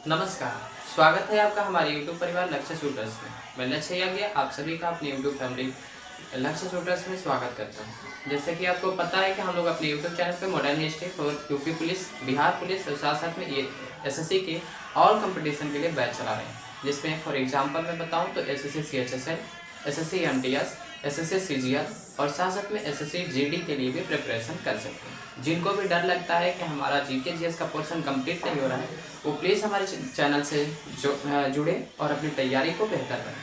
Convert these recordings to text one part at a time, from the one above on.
नमस्कार, स्वागत है आपका हमारे YouTube परिवार लक्ष्य शूटर्स में। मैं लक्ष्य यज्ञ आप सभी का अपने YouTube फैमिली लक्ष्य शूटर्स में स्वागत करता हूं। जैसे कि आपको पता है कि हम लोग अपने YouTube चैनल पे मॉडर्न हिस्ट्री और यूपी पुलिस, बिहार पुलिस और साथ साथ में ये एसएससी के ऑल कंपटीशन के लिए बैच चला रहे हैं, जिसमें फॉर एग्जाम्पल मैं बताऊँ तो SSC CHSL, SSC MTS, SSC CGL और साथ साथ में एसएससी GD के लिए भी प्रिपरेशन कर सकते हैं। जिनको भी डर लगता है कि हमारा GK GS का पोर्शन कंप्लीट नहीं हो रहा है, वो प्लीज़ हमारे चैनल से जुड़े और अपनी तैयारी को बेहतर करें।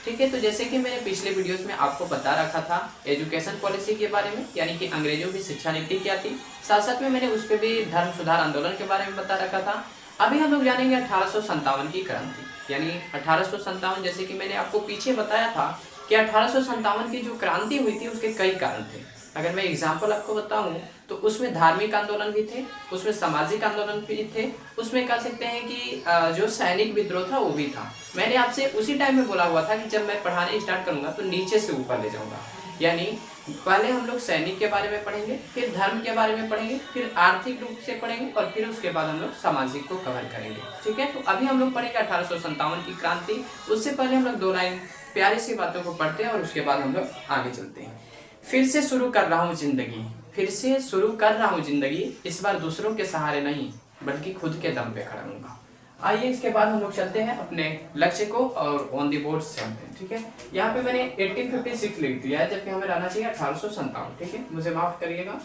ठीक है, तो जैसे कि मैंने पिछले वीडियोस में आपको बता रखा था एजुकेशन पॉलिसी के बारे में, यानी कि अंग्रेजों की शिक्षा नीति क्या थी, साथ साथ में मैंने उस पर भी धर्म सुधार आंदोलन के बारे में बता रखा था। अभी हम लोग जानेंगे 1857 की क्रांति, यानी 1857। जैसे कि मैंने आपको पीछे बताया था कि 1857 की जो क्रांति हुई थी उसके कई कारण थे। अगर मैं एग्जाम्पल आपको बताऊं तो उसमें धार्मिक आंदोलन भी थे, उसमें सामाजिक आंदोलन भी थे, उसमें कह सकते हैं कि जो सैनिक विद्रोह था वो भी था। मैंने आपसे उसी टाइम में बोला हुआ था कि जब मैं पढ़ाने स्टार्ट करूंगा तो नीचे से ऊपर ले जाऊंगा, यानी पहले हम लोग सैनिक के बारे में पढ़ेंगे, फिर धर्म के बारे में पढ़ेंगे, फिर आर्थिक रूप से पढ़ेंगे और फिर उसके बाद हम लोग सामाजिक को कवर करेंगे। ठीक है, तो अभी हम लोग पढ़ेंगे 1857 की क्रांति। उससे पहले हम लोग दो लाइन प्यारी सी बातों को पढ़ते हैं और उसके बाद हम लोग आगे चलते हैं। फिर से शुरू कर रहा हूँ जिंदगी, फिर से शुरू कर रहा हूँ जिंदगी, इस बार दूसरों के सहारे नहीं बल्कि खुद के दम पे खड़ा रहूंगा। आइए इसके बाद हम लोग चलते हैं अपने लक्ष्य को और ऑन दी बोर्ड चलते हैं। ठीक है, यहाँ पे मैंने 1856 लिख दिया है, जबकि हमें रहना चाहिए 1857। ठीक है, मुझे माफ करिएगा,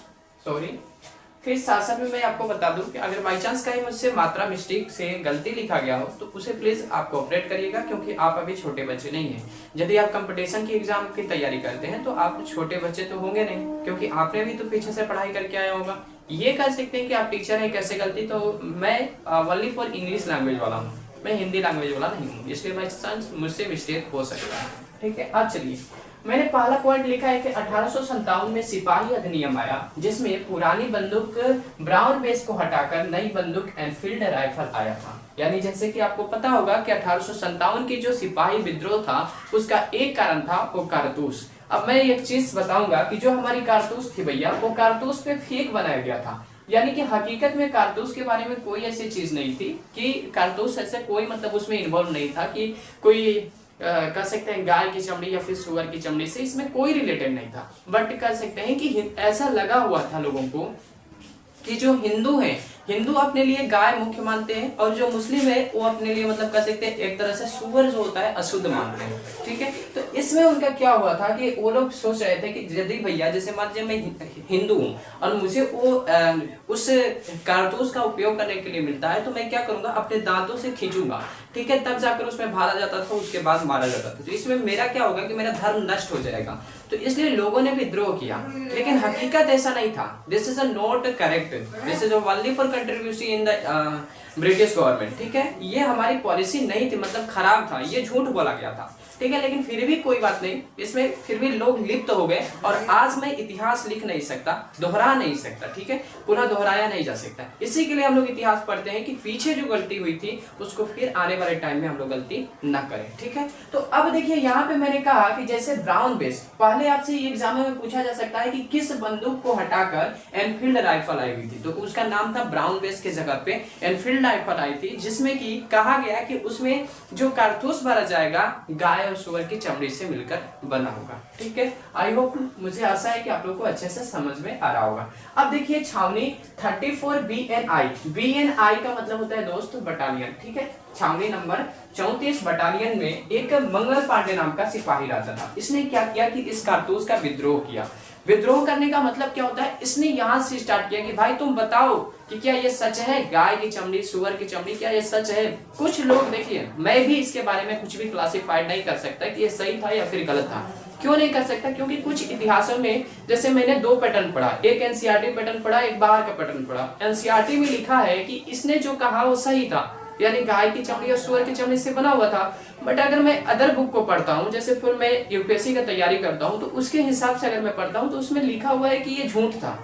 सॉरी। फिर साथ साथ में मैं आपको बता दूं कि अगर बाई चांस कहीं मुझसे मात्रा मिस्टेक से गलती लिखा गया हो तो उसे प्लीज आप कोऑपरेट करिएगा, क्योंकि आप अभी छोटे बच्चे नहीं हैं। यदि आप कंपटीशन की एग्जाम की तैयारी करते हैं तो आप छोटे बच्चे तो होंगे नहीं, क्योंकि आपने भी तो पीछे से पढ़ाई करके आया होगा। ये कह सकते हैं कि आप टीचर हैं, कैसे गलती, तो मैं ओनली फॉर इंग्लिश लैंग्वेज वाला हूँ, मैं हिंदी लैंग्वेज वाला नहीं हूँ, इसलिए बाई चांस मुझसे मिस्टेक हो सकता है। ठीक है, अब चलिए मैंने पहला पॉइंट लिखा है कि 1857 में सिपाही अधिनियम आया, जिसमें पुरानी बंदूक ब्राउन बेस को हटाकर नई बंदूक एनफील्ड राइफल आया था। यानी जैसे कि आपको पता होगा कि 1857 की जो सिपाही विद्रोह था उसका एक कारण था वो कारतूस। अब मैं एक चीज बताऊंगा कि जो हमारी कारतूस थी भैया, वो कारतूस पे फेक बनाया गया था, यानी कि हकीकत में कारतूस के बारे में कोई ऐसी चीज नहीं थी कि कारतूस ऐसे कोई मतलब उसमें इन्वॉल्व नहीं था कि कोई कह सकते हैं गाय की चमड़ी या फिर सुअर की चमड़ी से, इसमें कोई रिलेटेड नहीं था। बट कह सकते हैं कि ऐसा लगा हुआ था लोगों को कि जो हिंदू हैं, हिंदू अपने लिए गाय मुख्य मानते हैं और जो मुस्लिम है वो अपने लिए मतलब कह सकते हैं एक तरह से सुअर जो होता है अशुद्ध मानते हैं। ठीक है, तो इसमें उनका क्या हुआ था कि वो लोग सोच रहे थे कि यदि भैया जैसे मान लीजिए मैं हिंदू हूँ और मुझे वो उस कारतूस का उपयोग करने के लिए मिलता है, तो मैं क्या करूंगा, अपने दांतों से खींचूंगा। ठीक है, तब जाकर उसमें भाला जाता था, उसके बाद मारा जाता था। तो इसमें मेरा क्या होगा कि मेरा धर्म नष्ट हो जाएगा, तो इसलिए लोगों ने विद्रोह किया। लेकिन हकीकत ऐसा नहीं था। This is not correct, this is only for contribution in the British government. ठीक है, ये हमारी पॉलिसी नहीं थी, मतलब खराब था, ये झूठ बोला गया था। ठीक है, लेकिन फिर भी कोई बात नहीं, इसमें फिर भी लोग लिप्त हो गए और आज मैं इतिहास लिख नहीं सकता, दोहरा नहीं सकता। ठीक है, पुनः दोहराया नहीं जा सकता। इसी के लिए हम लोग इतिहास पढ़ते हैं कि पीछे जो गलती हुई थी उसको फिर आने वाले टाइम में हम लोग गलती न करें। ठीक है, तो अब देखिए यहाँ पे मैंने कहा कि जैसे ब्राउन बेस, पहले आपसे ये एग्जाम में पूछा जा सकता है कि किस बंदूक को हटाकर एनफील्ड राइफल आई हुई थी, तो उसका नाम था ब्राउन बेस के जगह पे एनफील्ड राइफल आई थी, जिसमें कि कहा गया कि उसमें जो कारतूस भरा जाएगा गाय और सुअर की चमड़ी से मिलकर बना होगा। ठीक है, आई होप, मुझे आशा है कि आप लोग को अच्छे से समझ में आ रहा होगा। अब देखिए छावनी 34 BNI, BNI का मतलब होता है दोस्त बटालियन। ठीक है, छावनी नंबर 34 बटालियन में एक मंगल पांडे नाम का सिपाही रहता था। इसने क्या किया कि इस कारतूस का विद्रोह किया। विद्रोह करने का मतलब क्या होता है, इसने यहाँ से स्टार्ट किया कि भाई तुम बताओ कि क्या ये सच है, गाय की चमड़ी सुअर की चमड़ी, क्या ये सच है। कुछ लोग, देखिए मैं भी इसके बारे में कुछ भी क्लासिफाइड नहीं कर सकता कि ये सही था या फिर गलत था। क्यों नहीं कर सकता, क्योंकि कुछ इतिहासों में जैसे मैंने दो पैटर्न पढ़ा, एक एनसीईआरटी पैटर्न पढ़ा, एक बाहर का पैटर्न पढ़ा। एनसीईआरटी में लिखा है कि इसने जो कहा वो सही था, यानी गाय की चमड़ी और सुअर की चमड़ी से बना हुआ था। बट अगर मैं अदर बुक को पढ़ता हूँ, जैसे फिर मैं यूपीएससी का तैयारी करता हूँ, तो उसके हिसाब से अगर मैं पढ़ता हूँ तो उसमें लिखा हुआ है कि ये झूठ था।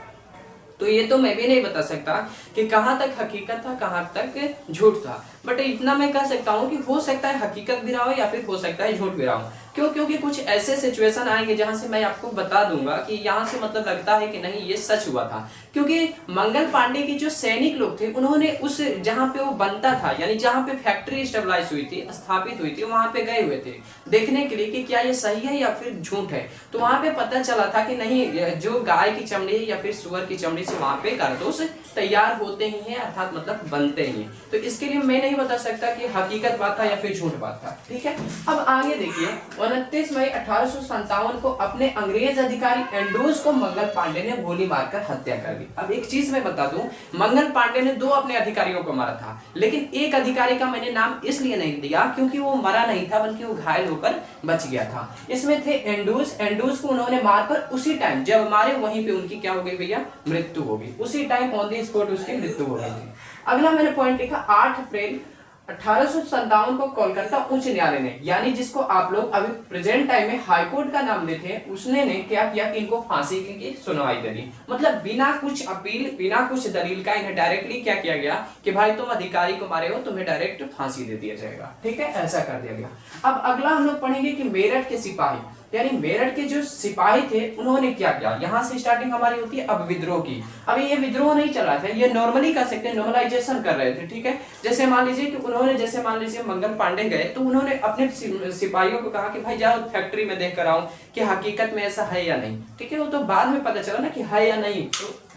तो ये तो मैं भी नहीं बता सकता कि कहाँ तक हकीकत था, कहाँ तक झूठ था। बट इतना मैं कह सकता हूँ कि हो सकता है हकीकत भी रहा हो या फिर हो सकता है झूठ भी रहा हो। क्यों? क्योंकि कुछ ऐसे सिचुएशन आएंगे जहां से मैं आपको बता दूंगा कि यहाँ से मतलब लगता है कि नहीं ये सच हुआ था। क्योंकि मंगल पांडे के जो सैनिक लोग थे उन्होंने उस जहां पे वो बनता था यानी जहां पे फैक्ट्री स्टेबलाइज हुई थी, स्थापित हुई थी, वहां पे गए हुए थे देखने के लिए कि क्या ये सही है या फिर झूठ है। तो वहां पे पता चला था कि नहीं, जो गाय की चमड़ी या फिर सुअर की चमड़ी से वहां पे कारतूस तैयार होते ही हैं, अर्थात मतलब बनते ही हैं। तो इसके लिए मैं नहीं बता सकता कि हकीकत बात था या फिर झूठ बात था। ठीक है, अब आगे देखिए 29 मई 1857 को अपने अंग्रेज अधिकारी एंड्रूज को मंगल पांडे ने गोली मारकर हत्या कर दी। अब एक चीज मैं बता दूं, मंगल पांडे ने 2 अपने अधिकारियों को मारा था, लेकिन एक अधिकारी का मैंने नाम इसलिए नहीं दिया क्योंकि वो मरा नहीं था बल्कि वो घायल होकर बच गया था। इसमें थे एंड्रूज को उन्होंने मारकर उसी टाइम जब मारे वहीं पे उनकी क्या हो गई भैया, मृत्यु हो गई। उसी टाइम ऑन द स्पॉट उसकी मृत्यु हो गई थी। अगला मैंने पॉइंट लिखा 8 अप्रैल 1857 को कोलकाता उच्च न्यायालय ने, यानी जिसको आप लोग अभी प्रेजेंट टाइम में हाई कोर्ट का नाम देते हैं, उसने ने क्या किया कि इनको फांसी की सुनवाई दे दी। मतलब बिना कुछ अपील, बिना कुछ दलील का इन्हें डायरेक्टली क्या किया गया कि भाई तुम अधिकारी को मारे हो, तुम्हें डायरेक्ट फांसी दे दिया जाएगा। ठीक है, ऐसा कर दिया गया। अब अगला हम लोग पढ़ेंगे कि मेरठ के सिपाही यानी मेरठ के जो सिपाही थे उन्होंने क्या किया। यहां से स्टार्टिंग हमारी होती है अब विद्रोह की। अभी ये विद्रोह नहीं चल रहा था, ये नॉर्मली कर सकते हैं, नॉर्मलाइजेशन कर रहे थे। ठीक है, जैसे मान लीजिए कि उन्होंने, जैसे मान लीजिए मंगल पांडे गए तो उन्होंने अपने सिपाहियों को कहा कि भाई जाओ फैक्ट्री में देख कर आओ कि हकीकत में ऐसा है या नहीं। ठीक है, वो तो बाद में पता चला ना कि है या नहीं,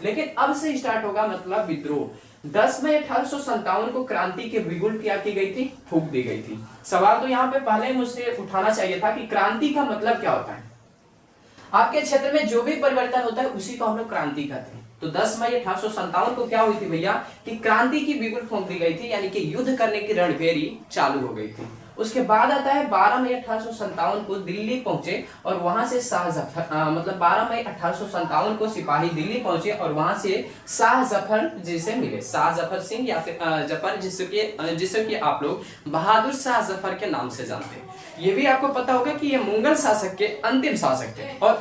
लेकिन अब से स्टार्ट होगा मतलब विद्रोह। 10 मई 1857 को क्रांति के बिगुल क्या की गई थी, फूंक दी गई थी। सवाल तो यहाँ पे पहले मुझसे उठाना चाहिए था कि क्रांति का मतलब क्या होता है। आपके क्षेत्र में जो भी परिवर्तन होता है उसी को हम लोग क्रांति कहते हैं। तो 10 मई 1857 को क्या हुई थी भैया कि क्रांति की बिगुल फूंक दी गई थी, यानी कि युद्ध करने की रणभेरी चालू हो गई थी। उसके बाद आता है 12 मई 1857 को दिल्ली पहुंचे और वहां से शाह जफर मतलब 12 मई 1857 को सिपाही दिल्ली पहुंचे और वहां से शाह जफर जी से मिले। शाह जफर सिंह या फिर जफर, जिसे कि आप लोग बहादुर शाह जफर के नाम से जानते हैं। ये भी आपको पता होगा कि ये मुगल शासक के अंतिम शासक थे और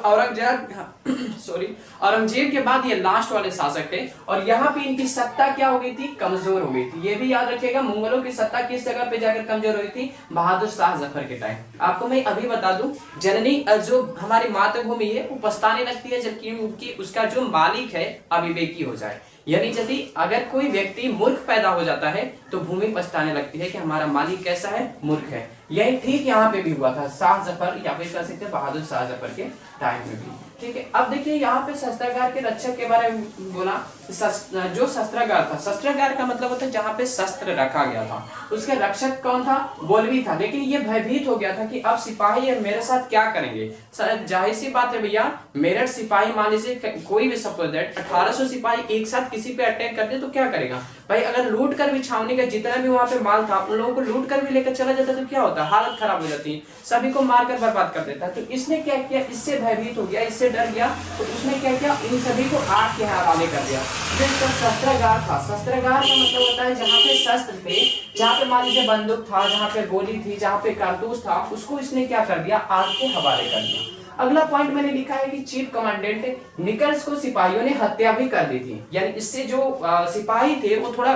औरंगजेब के बाद ये लास्ट वाले शासक थे। और यहाँ पे इनकी सत्ता क्या हो गई थी, कमजोर हो गई थी। ये भी याद रखिएगा, मुगलों की सत्ता किस जगह पे जाकर कमजोर हुई थी, बहादुर शाह जफर के टाइम। आपको मैं अभी बता दूं, जननी जो हमारी मातृभूमि है वो पछताने लगती है जबकि उसका जो मालिक है अविवेकी हो जाए। यानी यदि अगर कोई व्यक्ति मूर्ख पैदा हो जाता है तो भूमि पछताने लगती है कि हमारा मालिक कैसा है, मूर्ख है। यही ठीक यहाँ पे भी हुआ था शाह जफर या फिर कह सकते हैं बहादुर शाह जफर के टाइम में भी। ठीक है, अब देखिए यहाँ पे शस्त्रागार के रक्षक के बारे में बोला। जो शस्त्रागार था, शस्त्रागार का मतलब होता है जहाँ पे शस्त्र रखा गया था। उसके रक्षक कौन था, मौलवी था। लेकिन ये भयभीत हो गया था कि अब सिपाही मेरे साथ क्या करेंगे। जाहिर सी बात है भैया, मेरठ सिपाही मान लीजिए कोई भी सपोज दैट 1800 सिपाही एक साथ किसी पे अटैक करते तो क्या करेगा भाई। अगर लूट कर भी छावनी का जितना भी वहां पे माल था उन लोगों को लूट कर भी लेकर चला जाता तो क्या होता, हालत खराब हो जाती, सभी को मारकर बर्बाद कर देता। तो इसने क्या किया, इससे भयभीत हो गया, इससे डर गया, तो उसने क्या किया, इन सभी को आग के हवाले कर दिया। जो इसका शस्त्रागार था, शस्त्रागार का मतलब होता है जहाँ पे शस्त्र थे, जहाँ पे मान लीजिए बंदूक था, जहाँ पे गोली थी, जहाँ पे कारतूस था, उसको इसने क्या कर दिया, आग के हवाले कर दिया। अगला पॉइंट मैंने लिखा है कि चीफ कमांडेंट निकल्स को सिपाहियों ने हत्या भी कर दी थी। यानी इससे जो सिपाही थे वो थोड़ा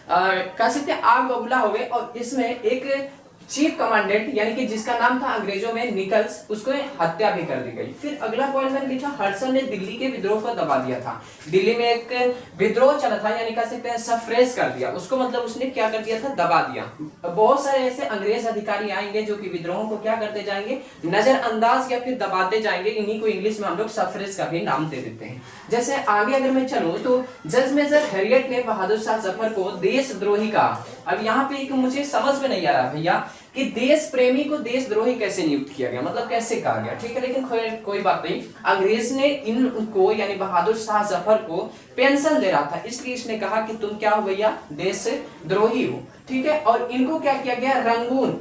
कह सकते आग बबूला हो गए और इसमें एक चीफ कमांडेंट यानी कि जिसका नाम था अंग्रेजों में निकल्स, उसको हत्या भी कर दी गई। फिर अगला पॉइंट मैंने लिखा, हडसन ने दिल्ली के विद्रोह को दबा दिया था। दिल्ली में एक विद्रोह चला था, यानी कह सकते हैं सफ्रेज कर दिया उसको, मतलब उसने क्या कर दिया था, दबा दिया। बहुत सारे ऐसे अंग्रेज अधिकारी आएंगे जो कि विद्रोहों को क्या करते जाएंगे, नजरअंदाज या फिर दबाते जाएंगे। इन्हीं को इंग्लिश में हम लोग सफ्रेज का भी नाम दे देते हैं। जैसे आगे अगर मैं चलूं तो जज मेजर हैरियट ने बहादुर शाह जफर को देशद्रोही कहा। अब यहाँ पे एक मुझे समझ में नहीं आ रहा भैया कि देश प्रेमी को देशद्रोही कैसे नियुक्त किया गया, मतलब कैसे कहा गया। ठीक है, लेकिन कोई बात नहीं। अंग्रेज ने इनको यानी बहादुर शाह जफर को पेंशन दे रहा था, इसलिए इसने कहा कि तुम क्या हो भैया, देशद्रोही हो। ठीक है, और इनको क्या किया गया,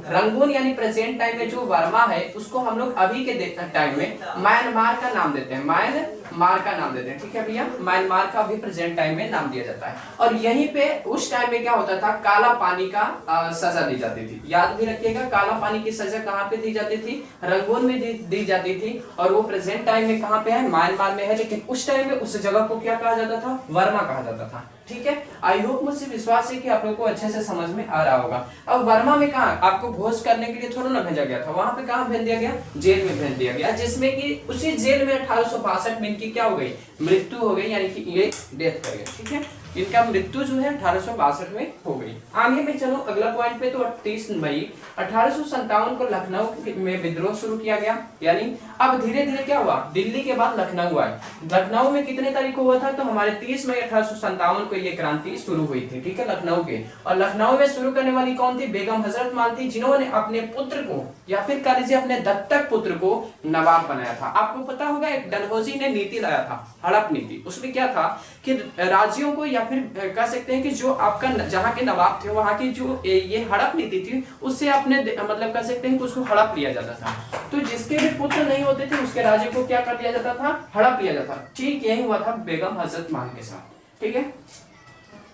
रंगून यानी प्रेजेंट टाइम में जो वर्मा है उसको हम लोग अभी के टाइम में म्यांमार का नाम देते हैं, म्यांमार का नाम देते हैं। ठीक है भैया, म्यांमार का भी प्रेजेंट टाइम में नाम दिया जाता है। और यहीं पे उस टाइम में क्या होता था, काला पानी का सजा दी जाती थी। याद भी रखिएगा, काला पानी की सजा कहाँ पे दी जाती थी, रंगून में दी जाती थी। और वो प्रेजेंट टाइम में कहाँ पे है, म्यांमार में है। लेकिन उस टाइम में उस जगह को क्या कहा जाता था, वर्मा कहा जाता था। ठीक है, आई होप, मुझसे विश्वास है कि आप लोगों को अच्छे से समझ में आ रहा होगा। अब वर्मा में कहा आपको भोज करने के लिए थोड़ा ना भेजा गया था, वहां पे कहा भेज दिया गया, जेल में भेज दिया गया, जिसमें कि उसी जेल में 1862 में इनकी क्या हो गई, मृत्यु हो गई, यानी कि ये डेथ कर गए। ठीक है, इनका मृत्यु जो है 1862 में हो गई। आगे में चलो अगला पॉइंट पे, तो 30 मई 1857 को लखनऊ में विद्रोह शुरू किया गया। यानी अब धीरे धीरे क्या हुआ, दिल्ली के बाद लखनऊ आए। लखनऊ में कितने तारीख को हुआ था, तो हमारे 30 मई 1857 को ये क्रांति शुरू हुई थी। ठीक है, लखनऊ के, और लखनऊ में शुरू करने वाली कौन थी, बेगम हजरत महल थी, जिन्होंने अपने पुत्र को, या फिर कह लीजिए अपने दत्तक पुत्र को नवाब बनाया था। आपको पता होगा एक डलहौजी ने नीति लाया था, हड़प नीति। उसमें क्या था कि राज्यों को, या फिर कह सकते हैं कि जो आपका जहाँ के नवाब थे वहां की जो ये हड़प नीति थी, उससे अपने मतलब कह सकते हैं कि उसको हड़प लिया जाता था। तो जिसके भी पुत्र नहीं होते थे उसके राज्य को क्या कर लिया जाता था, हड़प लिया जाता था। ठीक यही हुआ था बेगम हजरत महल के साथ। ठीक है,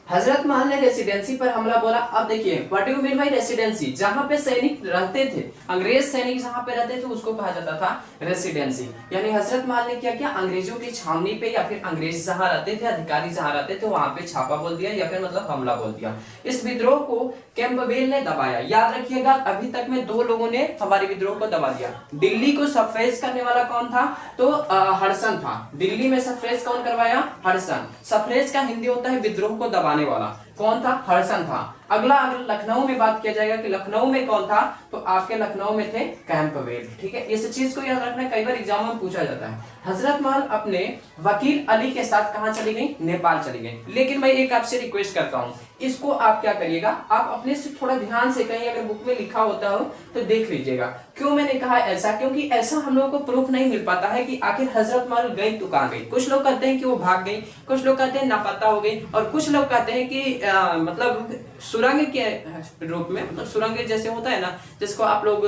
हजरत महल ने रेसिडेंसी पर हमला बोला। अब देखिए what do you mean by residency, जहां पे सैनिक रहते थे, अंग्रेज सैनिक जहां पे रहते थे उसको कहा जाता था रेसिडेंसी। यानी हजरत महल ने क्या किया, अंग्रेजों की छावनी पे, या फिर अंग्रेज जहां रहते थे, अधिकारी जहां रहते थे, वहां पे छापा बोल दिया, या फिर मतलब हमला बोल दिया। इस विद्रोह को कैंपबेल ने दबाया। याद रखिएगा, अभी तक में 2 लोगों ने हमारे विद्रोह को दबा दिया। दिल्ली को सफरेज करने वाला कौन था, तो हडसन था। दिल्ली में सफरेज कौन करवाया, हडसन। सफरेज का हिंदी होता है विद्रोह को दबाने वाला। कौन था, हडसन था। अगला अगर लखनऊ में बात किया जाएगा कि लखनऊ में कौन था, तो आपके लखनऊ में थे कैंपबेल। ठीक है, इस चीज को याद रखना, कई बार एग्जाम में पूछा जाता है। हजरत महल अपने वकील अली के साथ कहां चली गई, नेपाल चली गई। लेकिन मैं एक आपसे रिक्वेस्ट करता हूं, इसको आप क्या करिएगा, आप अपने से थोड़ा ध्यान से, कहीं अगर बुक में लिखा होता हो तो देख लीजिएगा। क्यों मैंने कहा ऐसा, क्योंकि ऐसा हम लोगों को प्रूफ नहीं मिल पाता है कि आखिर हजरत महल गई तो कहां गई। कुछ लोग कहते हैं कि वो भाग गई, कुछ लोग कहते हैं लापता हो गई, और कुछ लोग कहते हैं कि मतलब सुरंग के रूप में, मतलब सुरंग जैसे होता है ना, जिसको आप लोग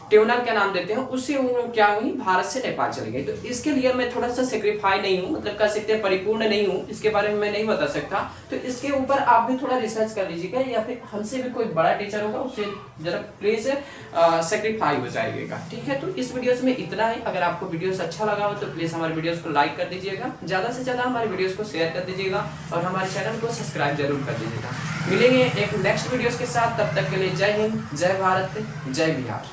ट्यूनल का नाम देते हैं, उससे वो क्या हुई, भारत से नेपाल चली गई। तो इसके लिए मैं थोड़ा सा सेक्रीफाई नहीं हूँ, मतलब कह सकते हैं परिपूर्ण नहीं हूँ, इसके बारे में मैं नहीं बता सकता। तो इसके ऊपर आप भी थोड़ा रिसर्च कर लीजिएगा, या फिर हमसे भी कोई बड़ा टीचर होगा उससे जरा प्लीज सेक्रीफाई हो जाइएगा। ठीक है, तो इस वीडियोस में इतना है। अगर आपको वीडियोस अच्छा लगा हो तो प्लीज हमारे वीडियोस को लाइक कर दीजिएगा, ज्यादा से ज्यादा हमारे वीडियोस को शेयर कर दीजिएगा, और हमारे चैनल को सब्सक्राइब जरूर कर दीजिएगा। मिलेंगे एक नेक्स्ट वीडियोस के साथ, तब तक के लिए जय हिंद, जय भारत, जय बिहार।